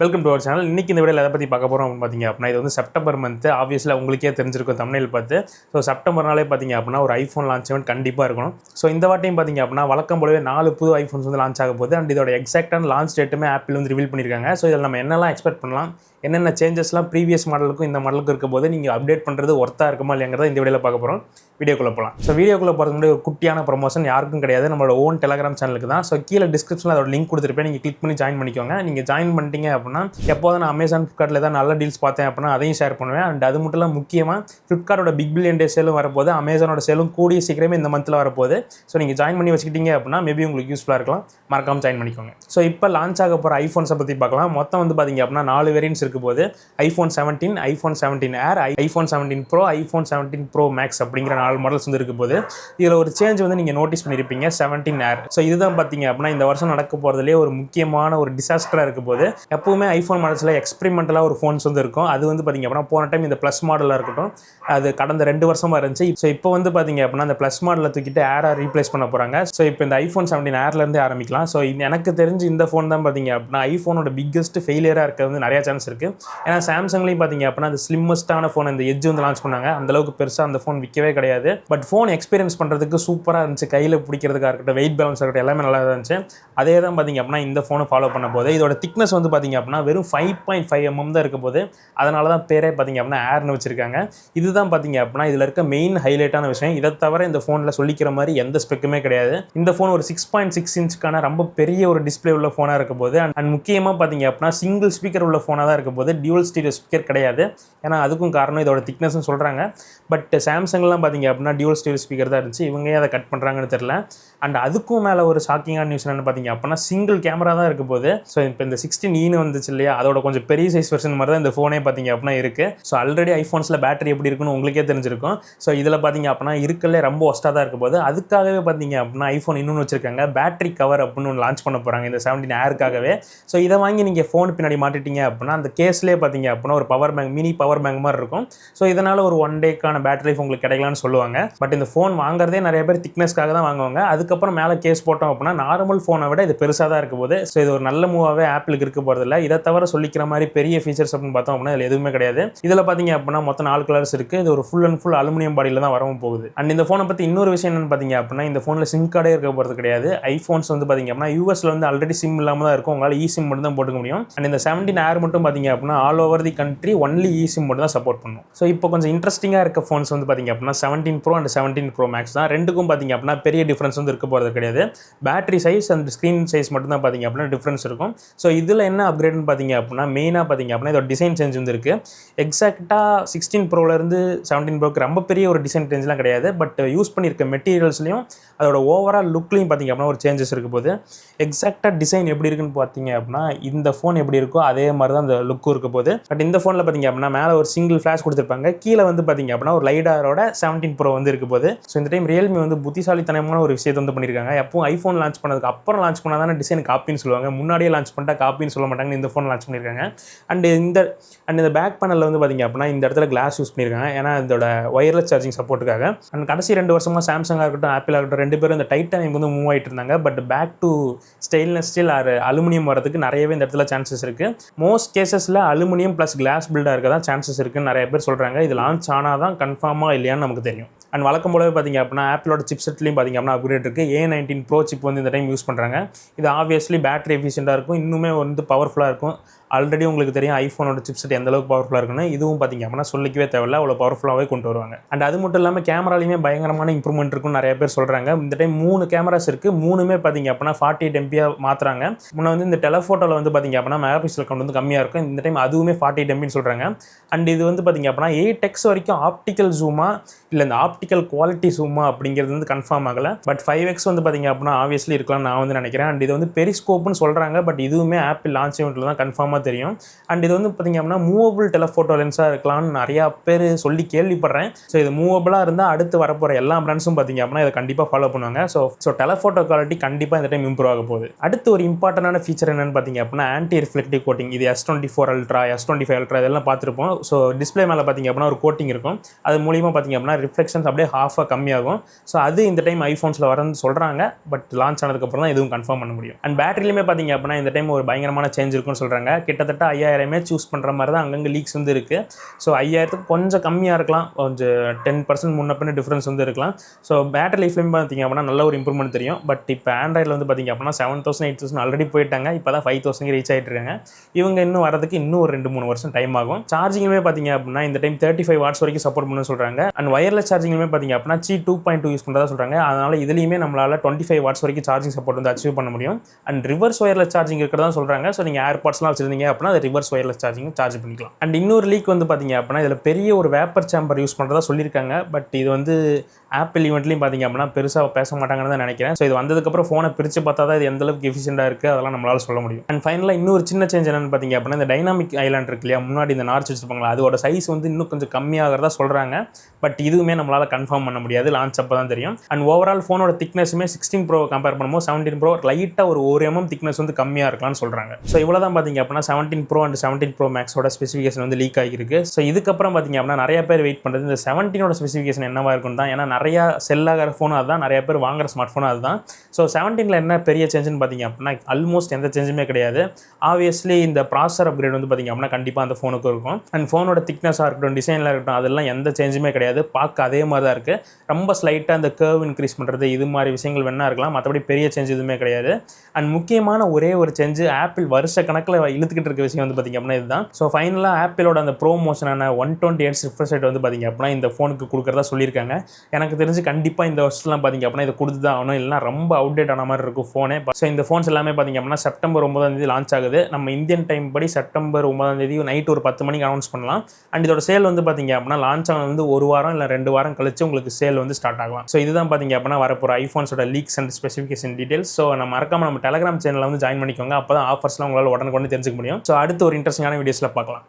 Welcome to our channel. இன்னைக்கு இந்த வீடியோவில் எதை பற்றி பார்க்க போகிறோம் அப்படின்னு பார்த்தீங்க அப்படின்னா, இது வந்து செப்டம்பர் மந்த். ஆப்வியஸில் உங்களுக்கே தெரிஞ்சிருக்கும் தம்ப்நெயில் பார்த்து. ஸோ செப்டம்பர்னாலே பார்த்தீங்க அப்படின்னா ஒரு ஐஃபோன் லான்ச் ஈவெண்ட் கண்டிப்பாக இருக்கணும். ஸோ இந்த வாட்டியும் பார்த்தீங்க அப்படின்னா வழக்கம் போலவே 4 புது ஐஃபோன்ஸ் வந்து லான்ச் ஆக போகுது. அண்ட் இதோட எக்ஸாக்டான லான்ச் டேட்டுமே ஆப்பிள் வந்து ரிவீல் பண்ணியிருக்காங்க. ஸோ இதில் நம்ம என்னெல்லாம் எக்ஸ்பெக்ட் பண்ணலாம், என்னென்ன சேஞ்சஸ்லாம் ப்ரீவியஸ் மாடலுக்கும் இந்த மாடலுக்கும் இருக்க போது நீங்கள் அப்டேட் பண்ணுறது ஒர்த்தாக இருக்குமா இல்லைங்கிறத இந்த வீடியோவில் பார்க்க போகிறோம். வீடியோக்குள்ளே போகலாம். ஸோ வீடியோக்குள்ளே போகிறது முன்னாடி ஒரு குட்டியான ப்ரொமோஷன் யாருக்கும் கிடையாது, நம்மளோட ஓன் டெலகிராம் சேனலுக்கு தான். ஸோ கீழே டிஸ்கிரிப்ஷனில் அதோட லிங்க் கொடுத்துருப்பேன், நீங்கள் கிளிக் பண்ணி ஜாயின் பண்ணிக்கோங்க. நீங்கள் ஜாயின் பண்ணிட்டீங்க அப்படின்னா எப்போதான் நான் அமேசான் ஃப்ளிப்கார்ட்டில் ஏதாவது நல்ல டீல்ஸ் பார்த்தேன் அப்படின்னா அதையும் ஷேர் பண்ணுவேன். அண்ட் அது மட்டும் இல்லை, முக்கியமாக ஃப்ளிப்கார்ட்டோட பிக் பில்லியன் டே சேலும் வரப்போது, அமேசானோட சேலும் கூடிய சீக்கிரமே இந்த மந்தில் வரப்போகுது. ஸோ நீங்கள் ஜாயின் பண்ணி வச்சுக்கிட்டீங்க அப்படின்னா மேபி உங்களுக்கு யூஸ்ஃபுல்லாக இருக்கலாம். மறக்காமல் ஜாயின் பண்ணிக்கோங்க. ஸோ இப்போ லான்ச் ஆக போகிற ஐஃபோன்ஸை பற்றி பார்க்கலாம். மொத்தம் வந்து பார்த்தீங்க அப்படின்னா 4 வேரியன்ட்ஸ் இருக்க போது. IPhone 17, iPhone 17 Air, iPhone 17 Pro, iPhone 17 Pro Max அப்படிங்கிற 4 மாடல்ஸ் வந்து இருக்க போது. இதில் ஒரு சேஞ்ச் வந்து நீங்கள் நோட்டீஸ் பண்ணியிருப்பீங்க, 17 ஏர். ஸோ இதுதான் பார்த்தீங்க அப்படின்னா இந்த வருஷம் நடக்க போகிறதுலேயே ஒரு முக்கியமான ஒரு டிசாஸ்டராக இருக்க போது. எப்பவுமே ஐஃபோன் மாடல்ஸில் எக்ஸ்பெரிமெண்டலாக ஒரு ஃபோன்ஸ் வந்து இருக்கும். அது வந்து பார்த்தீங்க அப்படின்னா போன டைம் இந்த ப்ளஸ் மாடலாக இருக்கட்டும், அது கடந்த 2 வருஷமாக இருந்துச்சு. ஸோ இப்போ வந்து பார்த்தீங்க அப்படின்னா அந்த ப்ளஸ் மாடலை தூக்கிட்டு ஏரை ரீப்ளேஸ் பண்ண போகிறாங்க. ஸோ இப்போ இந்த ஐஃபோன் 17 ஏர்லேருந்து ஆரம்பிக்கலாம். ஸோ எனக்கு தெரிஞ்சு இந்த ஃபோன் தான் பார்த்தீங்க அப்படின்னா ஐஃபோனோட பிக்கஸ்ட் ஃபெயிலியராக இருக்க வந்து நிறைய சான்ஸ் இருக்குது. ஏன்னா சாம்சங்லேயும் பார்த்தீங்க அப்படின்னா அந்த ஸ்லிம்மஸ்டான ஃபோன் இந்த எட்ஜ் வந்து லான்ச் பண்ணாங்க. அந்தளவுக்கு பெருசாக அந்த ஃபோன் விற்கவே கிடையாது. பட் ஃபோன் எக்ஸ்பீரியன்ஸ் பண்ணுறதுக்கு சூப்பராக இருந்துச்சு. கையில் பிடிக்கிறதுக்காக இருக்கட்டும், வெயிட் பேலன்ஸ் இருக்கட்டும், எல்லாமே நல்லா இருந்துச்சு. அதே தான் பார்த்தீங்க அப்படின்னா இந்த ஃபோனை ஃபாலோ பண்ண போது. இதோட திக்னஸ் வந்து பார்த்தீங்க அப்படின்னா வெறும் 5.5 mm தான் இருக்க போது. அதனால தான் பேரே பார்த்தீங்க அப்படின்னா ஏர்னு வச்சிருக்காங்க. இதுதான் பார்த்தீங்க அப்படின்னா இதில் இருக்க மெயின் ஹைலைட்டான விஷயம். இதை தவிர இந்த ஃபோனில் சொல்லிக்கிற மாதிரி எந்த ஸ்பெக்குமே கிடையாது. இந்த ஃபோன் ஒரு 6.6 இன்ச்சுக்கான ரொம்ப பெரிய ஒரு டிஸ்பிளே உள்ள ஃபோனாக இருக்க போது. அண்ட் முக்கியமாக பார்த்தீங்க அப்படின்னா சிங்கிள் ஸ்பீக்கர் உள்ள ஃபோனாக தான் இருக்க போது. டியூவல் ஸ்டீரியோ ஸ்பீக்கர் கிடையாது. ஏன்னா அதுக்கும் காரணம் இதோட திக்னஸ்ன்னு சொல்கிறாங்க. பட் சாம்சங்லாம் பார்த்தீங்க அப்படின்னா டியூவல் ஸ்டீரியோ ஸ்பீக்கர் தான் இருந்துச்சு. இவங்க அதை கட் பண்ணுறாங்கன்னு தெரியல. அண்ட் அதுக்கும் மேலே ஒரு ஷாக்கிங்கான நியூஸ் என்னென்னு பார்த்தீங்க அப்படின்னா சிங்கிள் கேமரா தான் இருக்க போது. ஸோ இப்போ இந்த 16E வந்துச்சு இல்லையா, அதோட கொஞ்சம் பெரிய சைஸ் வெர்ஷன் மாதிரி தான் இந்த ஃபோனே பார்த்தீங்க அப்படின்னா இருக்குது. ஸோ ஆல்ரெடி ஐஃபோன்ஸில் பேட்டரி எப்படி இருக்குன்னு உங்களுக்கே தெரிஞ்சிருக்கும். ஸோ இதில் பார்த்தீங்க அப்படின்னா இருக்கலே ரொம்ப ஒஸ்ட்டாக தான் இருக்க போது. அதுக்காகவே பார்த்தீங்க அப்படின்னா ஐஃபோன் இன்னொன்று வச்சிருக்காங்க, பேட்டரி கவர் அப்படின்னு ஒன்று லான்ச் பண்ண போகிறாங்க இந்த 17 ஏருக்காகவே. ஸோ இதை வாங்கி நீங்கள் ஃபோன் பின்னாடி மாட்டிட்டீங்க அப்படின்னா அந்த கேஸ்லேயே பார்த்தீங்க அப்படின்னா ஒரு power bank, mini power bank மாதிரி இருக்கும். ஸோ இதனால் ஒரு 1 டேக்கான பேட்டரி லைஃப் உங்களுக்கு கிடைக்கலான்னு சொல்லுவாங்க. பட் இந்த ஃபோன் வாங்குறதே நிறைய பேர் திக்னஸ்க்காக தான் வாங்குவாங்க. அதுக்கப்புறம் மேலே கேஸ் போட்டோம் அப்படின்னா நார்மல் ஃபோனை விட இது பெருசாக தான் இருக்க போது. ஸோ இது ஒரு நல்ல மூவாகவே ஆப்பிளுக்கு இருக்க போகிறதில்ல. இதை தவிர சொல்லிக்கிற மாதிரி பெரிய ஃபீச்சர்ஸ் அப்படின்னு பார்த்தோம் அப்படின்னா இதில் எதுவுமே கிடையாது. இதில் பார்த்தீங்க அப்படின்னா மொத்தம் 4 கலர்ஸ் இருக்குது. இது ஒரு ஃபுல் அண்ட் ஃபுல் அலுமினியம் பாடியில் தான் வரவும் போகுது. அண்ட் இந்த ஃபோனை பற்றி இன்னொரு விஷயம் என்னென்னு பார்த்தீங்க அப்படின்னா இந்த ஃபோனில் சிம் கார்டே இருக்க போகிறது கிடையாது. ஐஃபோன்ஸ் வந்து பார்த்தீங்க அப்படின்னா யூஎஸ்ல வந்து ஆல்ரெடி சிம் இல்லாமல் தான் இருக்கும். உங்களால் இ சிம் மட்டும் தான் போட்டுக்க முடியும். அண்ட் இந்த 17 ஏர் மட்டும் பார்த்தீங்க அப்படின்னா all over the country only E sim மட்டும் தான் சப்போர்ட் பண்ணும். ஸோ இப்போ கொஞ்சம் இன்ட்ரெஸ்டிங்காக இருக்க ஃபோன்ஸ் வந்து பார்த்தீங்க அப்படின்னா 17 ப்ரோ அண்ட் 17 ப்ரோ மேக்ஸ் தான். ரெண்டுக்கும் பார்த்தீங்க அப்படின்னா பெரிய டிஃப்ரென்ஸ் வந்து இருக்க போகிறது கிடையாது. Battery size and screen size மட்டும் தான் பார்த்தீங்க அப்படின்னா டிஃப்ரென்ஸ் இருக்கும். ஸோ இதில் என்ன அப்கிரேட்னு பார்த்தீங்க அப்படின்னா மெயினாக பார்த்தீங்க அப்படின்னா இதோட டிசைன் சேஞ்ச் வந்து இருக்குது. எக்ஸாக்டாக 16 ப்ரோலேருந்து 17 ப்ரோக்கு ரொம்ப பெரிய ஒரு டிசைன் சேஞ்செலாம் கிடையாது. பட் யூஸ் பண்ணியிருக்க மெட்டீரியல்ஸ்லையும் அதோட ஓவரால் லுக்லையும் பார்த்தீங்க அப்படின்னா ஒரு சேஞ்சஸ் இருக்க போது. எக்ஸாக்டாக டிசைன் எப்படி இருக்குன்னு பார்த்தீங்க அப்படின்னா இந்த ஃபோன் எப்படி இருக்கோ அதே மாதிரி தான் அந்த லுக்கும் இருக்க போது. பட் இந்த ஃபோனில் பார்த்தீங்க அப்படின்னா மேலே ஒரு சிங்கிள் ஃப்ளாஷ் கொடுத்துருப்பாங்க, கீழே வந்து பார்த்தீங்க அப்படின்னா ஒரு லைடாரோட 17 ப்ரோ வந்து இருக்க போது. ஸோ இந்த டைம் ரியல்மி வந்து புத்திசாலித்தனமான ஒரு விஷயத்தை வந்து பண்ணியிருக்காங்க. எப்பவும் ஐஃபோன் லான்ச் பண்ணதுக்கு அப்புறம் லான்ச் பண்ணால் தானே டிசைன் காப்பின்னு சொல்லுவாங்க, முன்னாடியே லான்ச் பண்ணிட்டா காப்பின்னு சொல்ல மாட்டாங்க. இந்த ஃபோன் லான்ச் பண்ணியிருக்காங்க. அண்ட் இந்த பேக் பேனலில் வந்து பார்த்தீங்க அப்படின்னா இந்த இடத்துல கிளாஸ் யூஸ் பண்ணியிருக்காங்க, ஏன்னா இதோட ஒயர்லெஸ் சார்ஜிங் சப்போர்ட்டுக்காக. அண்ட் கடைசி 2 வருஷமாக சாம்சங்காக இருக்கட்டும், ஆப்பிளாக இருக்கட்டும், 2 பேரும் இந்த டைட்டானியம் வந்து மூவ் ஆகிட்டு இருந்தாங்க. But back to stainless steel or aluminium வரதுக்கு நிறையவே இந்த இடத்துல சான்சஸ் இருக்குது. மோஸ்ட் கேசஸில் அலுமினியம் ப்ளஸ் கிளாஸ் பில்டாக இருக்க தான் சான்சஸ் இருக்குன்னு நிறைய பேர் சொல்கிறாங்க. இது லான்ச் ஆனால் தான் கன்ஃபார்மாக இல்லையான்னு நமக்கு தெரியும். அண்ட் வழக்கம் போலவே பார்த்தீங்க அப்படின்னா ஆப்பிளோட சிப்செட்லையும் பார்த்தீங்க அப்படின்னா அப்கிரேட் இருக்குது. A19 ப்ரோ சிப் வந்து இந்த டைம் யூஸ் பண்ணுறாங்க. இது ஆப்வியஸ்லி பேட்டரி எஃபிஷியண்டாக இருக்கும், இன்னுமே வந்து பவர்ஃபுல்லாக இருக்கும். ஆல்ரெடி உங்களுக்கு தெரியும் ஐஃபோனோட சிப்செட் எந்த அளவுக்கு பவர்ஃபுல்லாக இருக்குன்னு. இதுவும் பார்த்தீங்க அப்படின்னா சொல்லிக்கவே தேவையில்ல, அவ்வளோ பவர்ஃபுல்லாகவே கொண்டு வருவாங்க. அண்ட் அது மட்டும் இல்லாமல் கேமராலையுமே பயங்கரமான இம்ப்ரூவ்மெண்ட் இருக்குன்னு நிறைய பேர் சொல்கிறாங்க. இந்த டைம் 3 கேமராஸ் இருக்குது. 3மே பார்த்தீங்க அப்படின்னா 48 MP மாற்றுறாங்க. முன்னே வந்து இந்த டெலஃபோட்டோவில் வந்து பார்த்தீங்க அப்படின்னா மெகா பிக்சல் கவுண்ட் வந்து கம்மியாக இருக்கும். இந்த டைம் அதுவுமே 48 MBன்னு சொல்கிறாங்க. அண்ட் இது வந்து பார்த்தீங்க அப்படின்னா 8x வரைக்கும் ஆப்டிக்கல் ஜூமா இல்லை இந்த ஆப்டிக்கல் குவாலிட்டி ஜூமா அப்படிங்கிறது வந்து கன்ஃபார்ம் ஆகலை. பட் 5x வந்து பார்த்தீங்க அப்படின்னா ஆப்வியஸ்லி இருக்கலாம்னு நான் வந்து நினைக்கிறேன். அண்ட் இது வந்து பெரிஸ்கோப்னு சொல்கிறாங்க. பட் இதுவுமே ஆப்பிள் லான்ச் ஈவெண்ட்டில் தான் கன்ஃபார்மாக தெரியும். அண்ட் இது வந்து பார்த்தீங்க அப்படின்னா மூவபிள் டெலஃபோட்டோ லென்ஸாக இருக்கலாம்னு நிறையா பேர் சொல்லி கேள்விப்படுறேன். ஸோ இது மூவபிளாக இருந்தால் அடுத்து வரப்போகிற எல்லா பிராண்ட்ஸும் பார்த்தீங்க அப்படின்னா இதை கண்டிப்பாக ஃபாலோ பண்ணுவாங்க. ஸோ டெலஃபோட்டோ குவாலிட்டி கண்டிப்பாக இந்த டைம் இம்ப்ரூவ் ஆக போகுது. அடுத்து ஒரு இம்பார்ட்டன்டான ஃபீச்சர் என்னென்னு பார்த்தீங்க அப்படின்னா ஆன்டி ரிஃப்ளெக்டிவ் கோட்டிங். இது S24 Ultra, S25 Ultra இதெல்லாம் பார்த்துருப்போம். ஸோ டிஸ்பிளே மேலே பார்த்தீங்க அப்படின்னா ஒரு கோட்டிங் இருக்கும். அது மூலியமாக பார்த்தீங்க அப்படின்னா ரிஃப்ளெக்ஷன்ஸ் அப்படியே ஹாஃபாக கம்மியாகும். ஸோ அது இந்த டைம் ஐஃபோன்ஸில் வரன்னு சொல்கிறாங்க. பட் லான்ச் ஆனதுக்கப்புறம் தான் எதுவும் கன்ஃபார்ம் பண்ண முடியும். அண்ட் பேட்டரியிலுமே பார்த்தீங்க அப்படின்னா இந்த டைம் ஒரு பயங்கரமான சேஞ்ச் இருக்குன்னு சொல்கிறாங்க. கிட்டத்தட்ட 5000 சூஸ் பண்ணுற மாதிரி தான் அங்கங்கே லீக்ஸ் வந்து இருக்குது. ஸோ 5000க்கு கொஞ்சம் கம்மியாக இருக்கலாம், கொஞ்சம் 10% முன்ன பின்ன டிஃப்ரென்ஸ் வந்து இருக்கலாம். ஸோ பேட்டரி லைஃப்லையும் பார்த்தீங்க அப்படின்னா நல்ல ஒரு இம்ப்ரூவ்மெண்ட் தெரியும். பட் இப்போ ஆண்ட்ராய்டில் வந்து பார்த்தீங்க அப்படின்னா 7000 8000 ஆல்ரெடி போயிட்டாங்க. இப்போ தான் 5000 ரீச் ஆகிட்டு இருக்காங்க. இவங்க இன்னும் வரதுக்கு இன்னும் ஒரு 2-3 வருஷம் டைம் ஆகும். சார்ஜிங்குமே பார்த்தீங்க அப்படின்னா இந்த டைம் 35 வாட்ஸ் வரைக்கும் சப்போர்ட் பண்ணு சொல்கிறாங்க. அண்ட் ஒயர்லெஸ் சார்ஜிங்குமே பார்த்தீங்க அப்படின்னா Qi 2.2 யூஸ் பண்ணுறதா சொல்கிறாங்க. அதனால் இதுலேயுமே நம்மளால் 25 வாட்ஸ் வரைக்கும் சார்ஜிங் சப்போர்ட் வந்து அச்சீவ் பண்ண முடியும். அண்ட் ரிவர்ஸ் ஒயர்லெஸ் சார்ஜிங் இருக்கிறதா சொல்கிறாங்க. ஸோ நீங்கள் ஏர்பாட்ஸ்லாம் வச்சிருந்தீங்க அப்படின்னா அது ரிவர்ஸ் ஒயர்லெஸ் சார்ஜிங் சார்ஜ் பண்ணிக்கலாம். அண்ட் இன்னொரு லீக் வந்து பார்த்தீங்க அப்படின்னா இதில் பெரிய ஒரு வேப்பர் சேம்பர் யூஸ் பண்ணுறதா சொல்லியிருக்காங்க. பட் இது வந்து ஆப்பிள் ஈவெண்ட்லையும் பார்த்தீங்க அப்படின்னா பெருசாக பேச மாட்டாங்கன்னு தான் நினைக்கிறேன். ஸோ இது வந்ததுக்கப்புறம் ஃபோனை பிரித்து பார்த்தா தான் இது எந்த அளவுக்கு எஃபிஷியண்டாக இருக்குது அதெல்லாம் நம்மளால் சொல்ல முடியும். அண்ட் ஃபைனலாக இன்னொரு சின்ன சேஞ்ச் என்னென்னு பார்த்தீங்க அப்படின்னா இந்த டைனாமிக் ஐலாண்ட் இருக்கு இல்லையா, முன்னாடி இந்த நார்ச் வச்சுருப்பாங்களா, அதோட சைஸ் வந்து இன்னும் கொஞ்சம் கம்மியாகிறதா சொல்கிறாங்க. பட் இதுவுமே நம்மளால் கன்ஃபார்ம் பண்ண முடியாது, லான்ச் அப்போ தான் தெரியும். அண்ட் ஓவரால் ஃபோனோட திக்னஸுமே 16 Pro கம்பேர் பண்ணும்போது 17 Pro லைட்டாக ஒரு 1 mm திக்னஸ் வந்து கம்மியாக இருக்கலாம்னு சொல்கிறாங்க. ஸோ இவ்வளோ தான் பார்த்தீங்க அப்படின்னா 17 Pro அண்ட் 17 Pro Maxோட ஸ்பெசிஃபிகேஷன் வந்து லீக் ஆகிருக்கு. ஸோ இதுக்கப்புறம் பார்த்தீங்க அப்படின்னா நிறைய பேர் வெயிட் பண்ணுறது இந்த 17ஓட ஸ்பெசிஃபிகேஷன் என்னவா இருக்கும் தான். ஏன்னா நிறையா செல்லாகிற ஃபோனும் அதுதான், நிறைய பேர் வாங்குற ஸ்மார்ட் ஃபோனும் அதுதான். ஸோ 17ல் என்ன பெரிய சேஞ்சுன்னு பார்த்தீங்க அப்படின்னா ஆல்மோஸ்ட் எந்த சேஞ்சுமே கிடையாது. ஆப்வியஸ்லி இந்த ப்ராசஸர் அப்கிரேட் வந்து பார்த்தீங்க அப்படின்னா கண்டிப்பாக அந்த ஃபோனுக்கு இருக்கும். அண்ட் ஃபோனோட திக்னஸாக இருக்கட்டும், டிசைனில் இருக்கட்டும், அதெல்லாம் எந்த சேஞ்சுமே கிடையாது. பார்க்க அதே மாதிரி தான் இருக்குது. ரொம்ப ஸ்லைட்டாக இந்த கர்வ் இன்க்ரீஸ் பண்ணுறது இது மாதிரி விஷயங்கள் வேணா இருக்கலாம், மற்றபடி பெரிய சேஞ்ச் எதுவுமே கிடையாது. அண்ட் முக்கியமான ஒரே ஒரு சேஞ்சு ஆப்பிள் வருஷ கணக்கில் இழுத்துக்கிட்டு இருக்க விஷயம் வந்து பார்த்தீங்க அப்படின்னா இதுதான். ஸோ ஃபைனலாக ஆப்பிளோட அந்த ப்ரோமோஷனான 120Hz ரிஃப்ரெஷ் ரேட் வந்து பார்த்தீங்க அப்படின்னா இந்த ஃபோனுக்கு கொடுக்குறதா சொல்லியிருக்காங்க. எனக்கு தெரிஞ்சு கண்டிப்பாக இந்த வருஷத்துலாம் பார்த்தீங்க அப்படின்னா இது கொடுத்து தான் ஆகணும், இல்லைனா ரொம்ப அவுடேட் ஆன மாதிரி இருக்கும் ஃபோனே. ஸோ இந்த ஃபோன்ஸ் எல்லாமே பார்த்தீங்க அப்படின்னா செப்டம்பர் 9 லான்ச் ஆகுது. நம்ம இந்தியன் டைம் படி செப்டம்பர் 9 நைட் ஒரு 10 மணிக்கு அனௌன்ஸ் பண்ணலாம். அண்ட் இதோட சேல் வந்து பார்த்தீங்க அப்படின்னா லான்ச் ஆனது வந்து 1 வாரம் இல்லை 2 வாரம் கழிச்சு உங்களுக்கு சேல் வந்து ஸ்டார்ட் ஆகலாம். ஸோ இதுதான் பார்த்தீங்க அப்படின்னா வரப்போகிற ஐஃபோன்ஸோட leaks and specification details. So நம்ம மறக்காம நம்ம டெலிகிராம் சேனலில் வந்து ஜாயின் பண்ணிக்கோங்க. அப்போ தான் ஆஃபர்ஸ்லாம் உங்களால் உடனுக்குடனே தெரிஞ்சுக்க முடியும். ஸோ அடுத்து ஒரு இன்ட்ரெஸ்டிங்கான வீடியோஸில் பார்க்கலாம்.